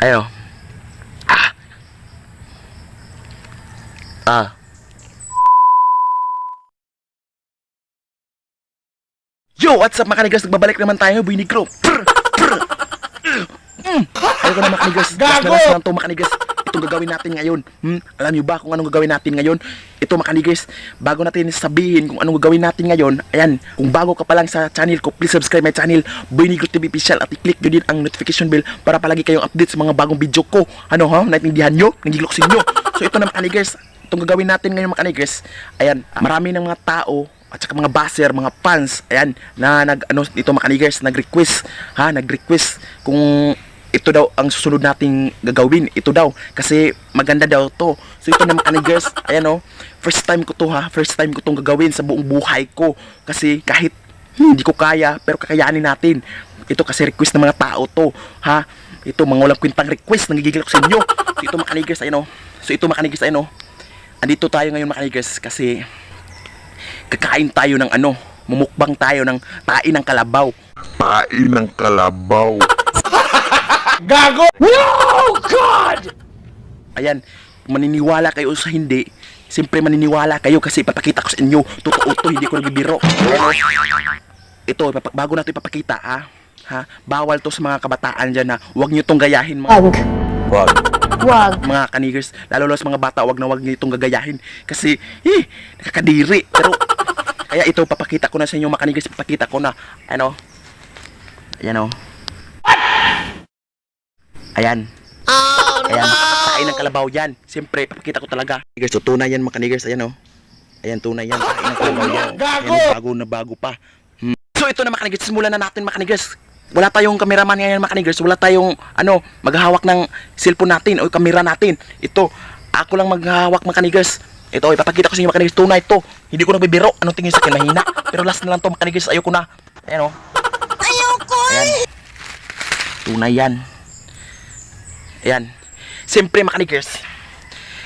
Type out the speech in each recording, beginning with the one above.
Ayo. Yo, what's up mga kanigas? Nagbabalik naman tayo, Boy Negro. Ayoko na mga kanigas. Gago! Mas lang to mga kanigas. Itong gagawin natin ngayon. Alam niyo ba kung anong gagawin natin ngayon? Ito mga kanigas, bago natin sabihin kung anong gagawin natin ngayon, ayan, kung bago ka pa lang sa channel ko, please subscribe my channel, Boy Negro TV Official, at i-click nyo din ang notification bell para palagi kayong update sa mga bagong video ko. Ano ha? Naintindihan nyo? Nangigiloksin nyo? So ito na mga kanigas, itong gagawin natin ngayon mga kanigas, ayan, marami ng mga tao at saka mga baser, mga fans, ayan, na dito mga kanigers, nag-request kung ito daw ang susunod nating gagawin, ito daw, kasi maganda daw to. So ito na mga kanigers, ayan first time ko tong gagawin sa buong buhay ko, kasi kahit hindi ko kaya, pero kakayanin natin. Ito kasi request ng mga tao to, ito mga walang kwentang request, nangigigil ako sa inyo. So ito mga kanigers, ayan andito tayo ngayon mga kanigers, kasi kakain tayo ng mumukbang tayo ng tain ng kalabaw. Tain ng kalabaw. Gago! No! God! Ayan, kung maniniwala kayo sa hindi, siyempre maniniwala kayo kasi ipapakita ko sa inyo. Totoo to, hindi ko nagbibiro. Ito, bago natin ipapakita, bawal to sa mga kabataan dyan na huwag nyo itong gayahin Wag. mga kanigers, lalo sa mga bata, huwag nyo itong gagayahin kasi nakakadiri. Pero kaya ito, papakita ko na sa inyo mga kanigers, papakita ko na ayan, tain ng kalabaw yan. Siyempre, papakita ko talaga. So, tunay yan mga kanigers, ayan tunay yan, tain ng kalabaw yan. Ayan, bago pa. So, ito na mga kanigers, simulan na natin mga kanigers. Wala tayong cameraman ngayon mga kanigers, wala tayong maghahawak ng cellphone natin o kamera natin. Ito, ako lang maghahawak mga kanigers. Ito, ipapakita ko sa inyo mga kanigers, tunay to. Hindi ko nagbibiro. Anong tingin sa akin? Mahina. Pero last na lang to mga kanigers, ayoko na. Ayan Ayoko! Ayan. Tunay yan. Ayan. Siyempre mga kanigers,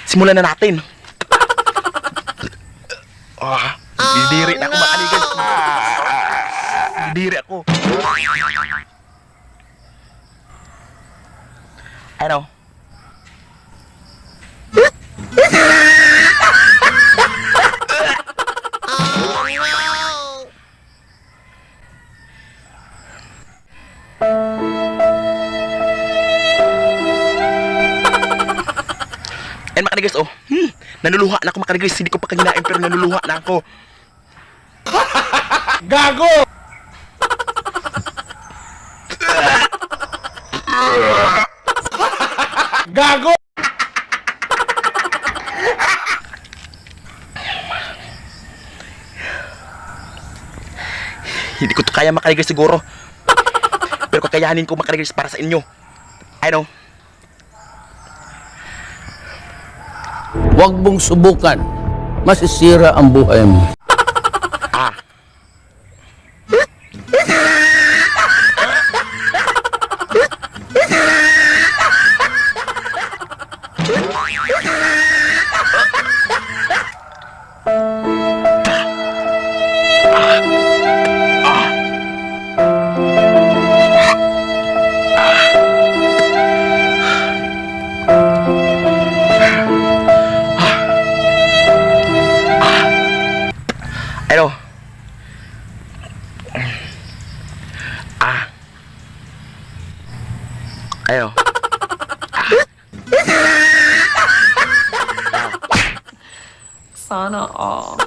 simulan na natin. Didiri na ako mga kanigers. Didiri ako. And mga kanigers, nanuluha na ako mga kanigers. Hindi ko pa kinain pero nanuluha na ako. Gago! Gago! Hindi ko to kaya mga kanigers siguro. Pero kakayanin ko mga kanigers para sa inyo. Huwag mong subukan. Masisira ang buhay mo. Sana all.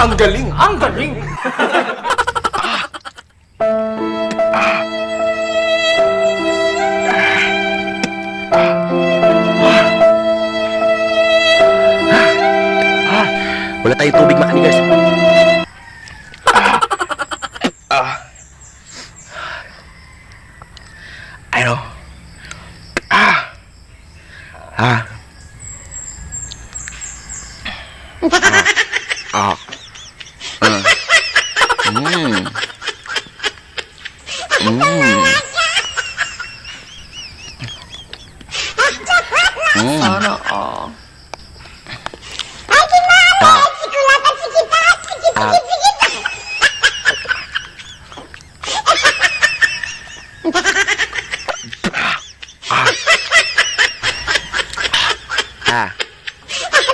Ang galing! Ang galing! Wala tayong tubig mga kanigers. Ah. Sana all.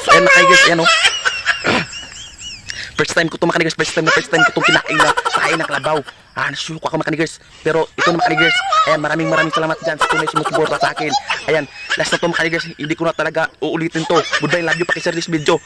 So, ayan makaligas, ayan o. First time ko ito makaligas, first time ko itong kinain na kain ng kalabaw. Nasuko ako makaligas. Pero ito na makaligas. Ayan, maraming salamat dyan sa tunay sumusuporta sa akin. Ayan, last na ito makaligas. Hindi ko na talaga uulitin to. Goodbye, love you, pakishare this video.